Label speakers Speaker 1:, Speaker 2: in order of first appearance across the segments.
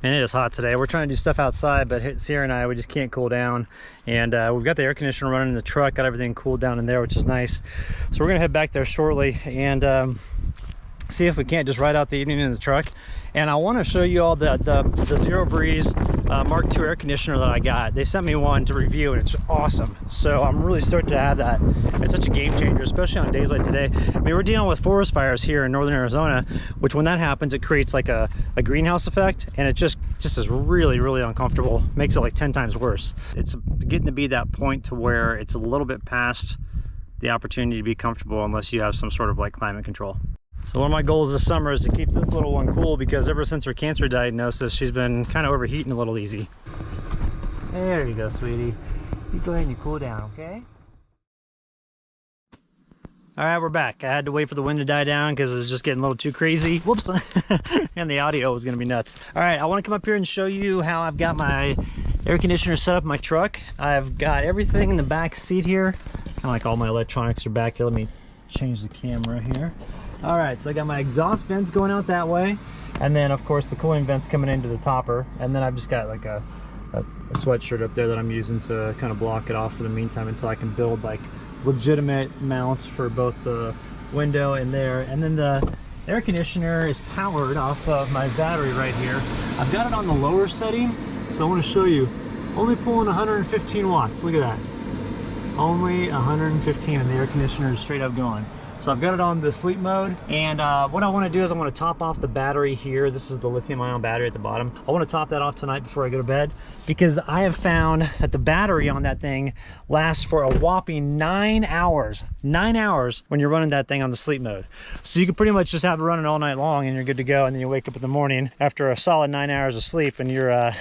Speaker 1: And it is hot today. We're trying to do stuff outside, but Sierra and I, we just can't cool down. And we've got the air conditioner running in the truck, got everything cooled down in there, which is nice. So we're gonna head back there shortly and see if we can't just ride out the evening in the truck. And I want to show you all the Zero Breeze Mark II air conditioner that I got. They sent me one to review and it's awesome. So I'm really stoked to have that. It's such a game changer, especially on days like today. I mean, we're dealing with forest fires here in northern Arizona, which when that happens, it creates like a greenhouse effect, and it just is really, really uncomfortable. Makes it like 10 times worse. It's getting to be that point to where it's a little bit past the opportunity to be comfortable unless you have some sort of like climate control. So one of my goals this summer is to keep this little one cool, because ever since her cancer diagnosis, she's been kind of overheating a little easy. There you go, sweetie. You go ahead and you cool down, okay? All right, we're back. I had to wait for the wind to die down because it was just getting a little too crazy. Whoops. And the audio was gonna be nuts. All right, I wanna come up here and show you how I've got my air conditioner set up in my truck. I've got everything in the back seat here. Kind of like all my electronics are back here. Let me change the camera here. All right, so I got my exhaust vents going out that way, and then of course the cooling vents coming into the topper, and then I've just got like a sweatshirt up there that I'm using to kind of block it off for the meantime until I can build like legitimate mounts for both the window and there. And then the air conditioner is powered off of my battery right here. I've got it on the lower setting, so I want to show you. Only pulling 115 watts, look at that. Only 115, and the air conditioner is straight up going. So I've got it on the sleep mode, and what I want to do is I want to top off the battery here. This is the lithium-ion battery at the bottom. I want to top that off tonight before I go to bed, because I have found that the battery on that thing lasts for a whopping 9 hours. 9 hours when you're running that thing on the sleep mode. So you can pretty much just have it running all night long and you're good to go, and then you wake up in the morning after a solid 9 hours of sleep and you're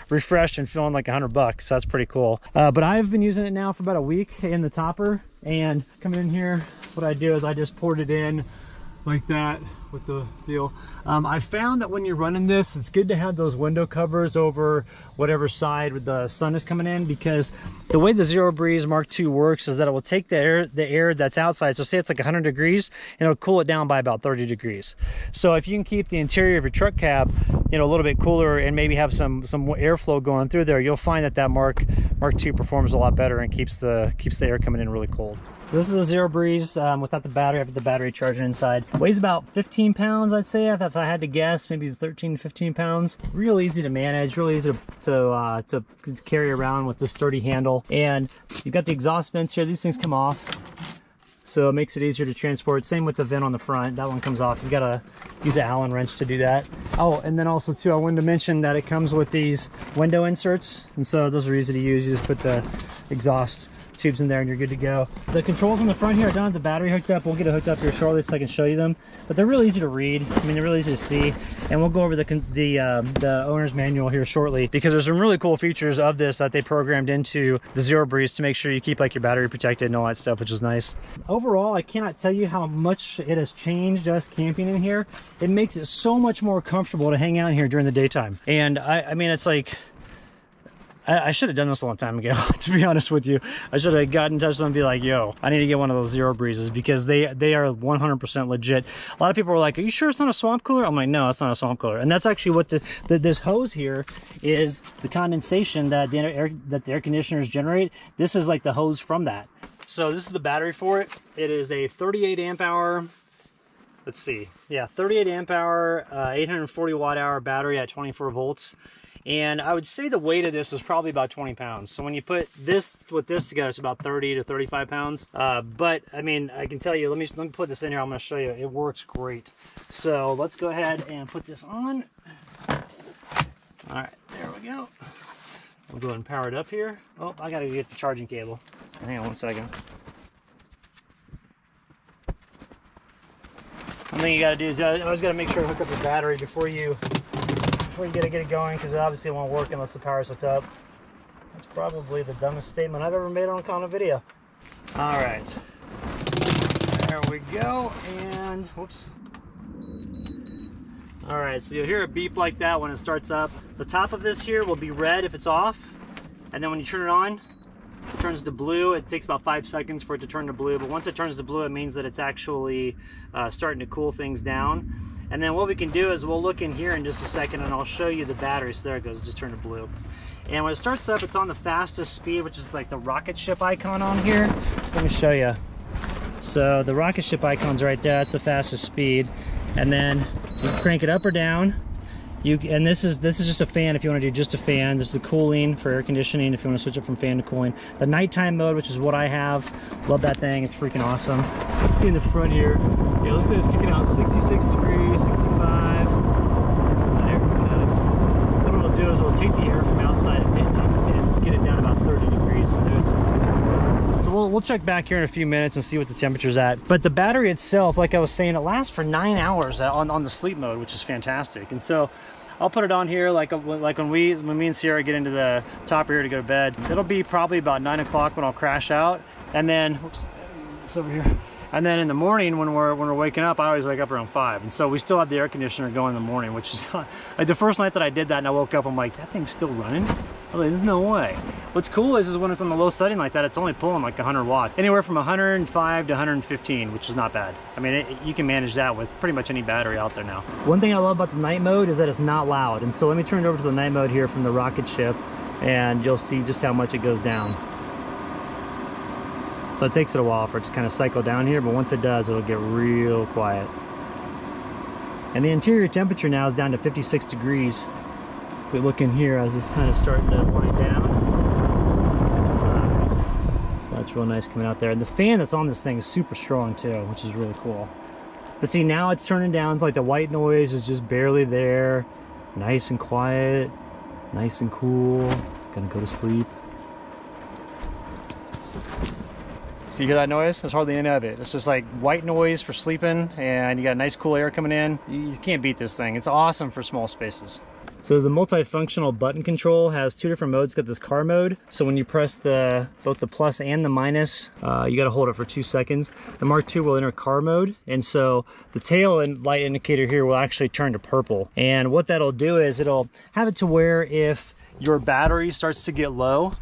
Speaker 1: refreshed and feeling like $100. That's pretty cool. But I've been using it now for about a week in the topper, and coming in here, what I do is I just poured it in like that with the deal. I found that when you're running this, it's good to have those window covers over whatever side the sun is coming in, because the way the Zero Breeze Mark II works is that it will take the air that's outside, so say it's like 100 degrees, and it'll cool it down by about 30 degrees. So if you can keep the interior of your truck cab, you know, a little bit cooler and maybe have some airflow going through there, you'll find that Mark II performs a lot better and keeps the air coming in really cold. So this is the Zero Breeze without the battery. I have the battery charger inside. Weighs about 15 pounds, I'd say, if I had to guess, maybe 13 to 15 pounds. Real easy to manage, really easy to carry around with this sturdy handle. And you've got the exhaust vents here. These things come off, so it makes it easier to transport. Same with the vent on the front. That one comes off. You've got to use an Allen wrench to do that. Oh, and then also too, I wanted to mention that it comes with these window inserts, and so those are easy to use. You just put the exhaust tubes in there and you're good to go. The controls on the front here, I don't have the battery hooked up. We'll get it hooked up here shortly so I can show you them, but they're really easy to read. I mean, they're really easy to see, and we'll go over the owner's manual here shortly, because there's some really cool features of this that they programmed into the Zero Breeze to make sure you keep like your battery protected and all that stuff, which is nice. Overall, I cannot tell you how much it has changed us camping in here. It makes it so much more comfortable to hang out here during the daytime. And I mean, it's like, I should have done this a long time ago, to be honest with you. I should have gotten in touch with them and be like, yo, I need to get one of those Zero Breezes, because they are 100% legit. A lot of people are like, are you sure it's not a swamp cooler? I'm like, no, it's not a swamp cooler. And that's actually what this hose here is, the condensation that the air conditioners generate. This is like the hose from that. So this is the battery for it. It is a 38 amp hour, let's see, yeah, 38 amp hour, 840 watt hour battery at 24 volts. And I would say the weight of this is probably about 20 pounds. So when you put this with this together, it's about 30 to 35 pounds. But I mean, I can tell you, let me put this in here. I'm going to show you. It works great. So let's go ahead and put this on. All right, there we go. We'll go ahead and power it up here. Oh, I got to get the charging cable. Hang on one second. One thing you got to do is you always got to make sure to hook up your battery before you get it going, because it obviously won't work unless the power's hooked up. That's probably the dumbest statement I've ever made on a video. All right, there we go, and whoops. All right, so you'll hear a beep like that when it starts up. The top of this here will be red if it's off, and then when you turn it on, it turns to blue. It takes about 5 seconds for it to turn to blue, but once it turns to blue, it means that it's actually starting to cool things down. And then what we can do is we'll look in here in just a second and I'll show you the battery. So there it goes, just turned to blue. And when it starts up, it's on the fastest speed, which is like the rocket ship icon on here. So let me show you. So the rocket ship icon's right there, that's the fastest speed. And then you crank it up or down. And this is just a fan if you want to do just a fan. This is the cooling for air conditioning if you want to switch it from fan to cooling. The nighttime mode, which is what I have, love that thing, it's freaking awesome. Let's see in the front here. Yeah, it looks like it's kicking out 66 degrees, 65. What it'll do is it'll take the air from outside and get it down about 30 degrees. So there's 64. So we'll check back here in a few minutes and see what the temperature's at. But the battery itself, like I was saying, it lasts for 9 hours on the sleep mode, which is fantastic. And so I'll put it on here like when me and Sierra get into the top here to go to bed. It'll be probably about 9 o'clock when I'll crash out, and then whoops, this over here. And then in the morning when we're waking up, I always wake up around 5, and so we still have the air conditioner going in the morning, which is like the first night that I did that and I woke up, I'm like, that thing's still running? I'm like, there's no way. What's cool is when it's on the low setting like that, it's only pulling like 100 watts, anywhere from 105 to 115, which is not bad. I mean, you can manage that with pretty much any battery out there now. One thing I love about the night mode is that it's not loud, and so let me turn it over to the night mode here from the rocket ship, and you'll see just how much it goes down. So it takes it a while for it to kind of cycle down here, but once it does, it'll get real quiet. And the interior temperature now is down to 56 degrees. If we look in here as it's kind of starting to wind down, it's 55. So that's real nice coming out there. And the fan that's on this thing is super strong too, which is really cool. But see, now it's turning down. It's like the white noise is just barely there. Nice and quiet, nice and cool. Gonna go to sleep. So you hear that noise? There's hardly any of it. It's just like white noise for sleeping, and you got nice cool air coming in. You can't beat this thing. It's awesome for small spaces. So the multifunctional button control has 2 different modes. It's got this car mode. So when you press both the plus and the minus, you got to hold it for 2 seconds. The Mark II will enter car mode, and so the tail and light indicator here will actually turn to purple. And what that'll do is it'll have it to where if your battery starts to get low,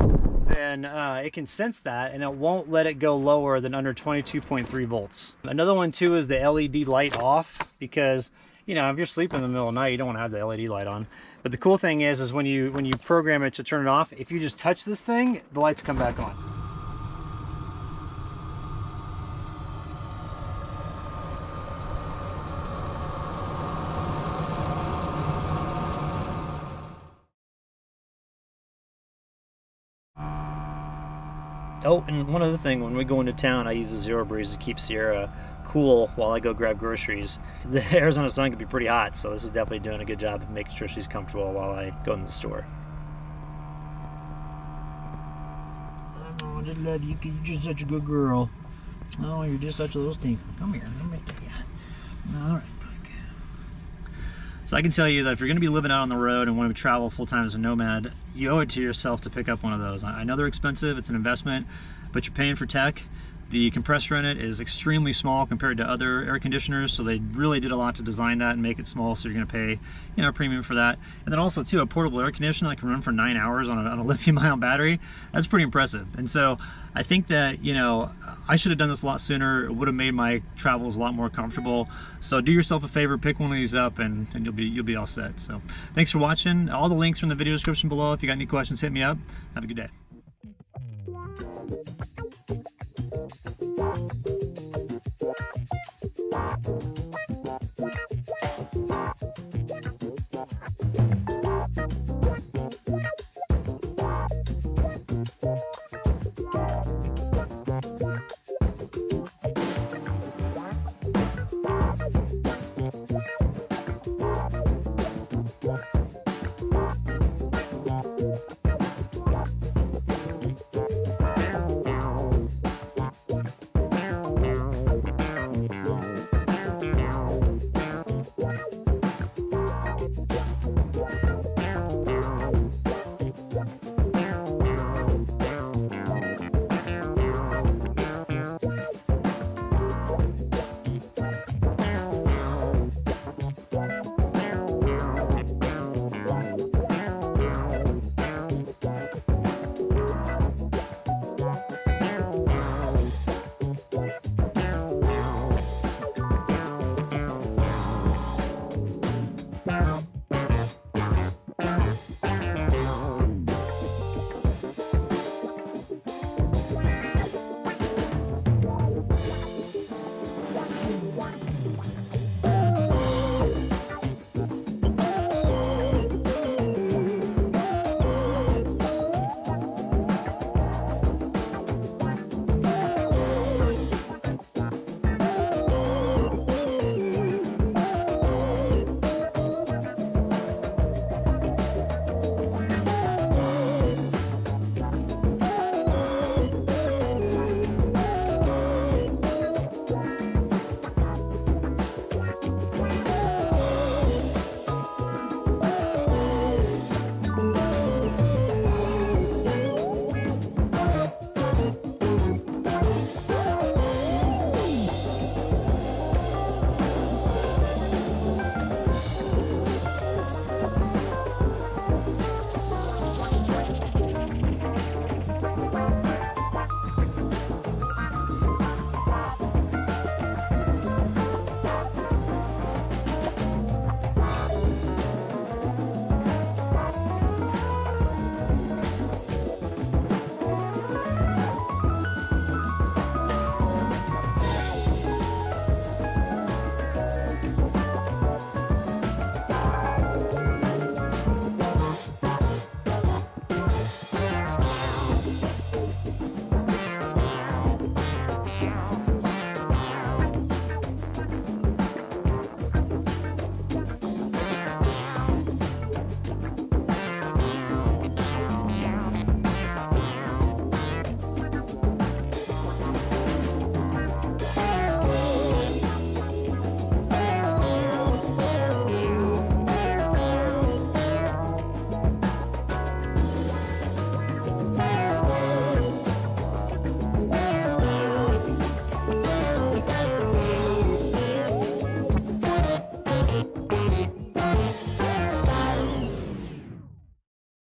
Speaker 1: then it can sense that and it won't let it go lower than under 22.3 volts. Another one too is the LED light off, because you know, if you're sleeping in the middle of the night, you don't want to have the LED light on. But the cool thing is when you program it to turn it off, if you just touch this thing, the lights come back on. Oh, and one other thing, when we go into town, I use the Zero Breeze to keep Sierra cool while I go grab groceries. The Arizona sun can be pretty hot, so this is definitely doing a good job of making sure she's comfortable while I go in the store. Oh, I just love you. You're just such a good girl. Oh, you're just such a little stinker. Come here, let me take you. All right. So I can tell you that if you're going to be living out on the road and want to travel full-time as a nomad, you owe it to yourself to pick up one of those. I know they're expensive, it's an investment, but you're paying for tech. The compressor in it is extremely small compared to other air conditioners, so they really did a lot to design that and make it small, so you're going to pay, you know, a premium for that. And then also too, a portable air conditioner that can run for 9 hours on a lithium-ion battery. That's pretty impressive. And so I think that, you know, I should have done this a lot sooner. It would have made my travels a lot more comfortable. So do yourself a favor, pick one of these up, and you'll be all set. So thanks for watching. All the links are in the video description below. If you got any questions, hit me up. Have a good day.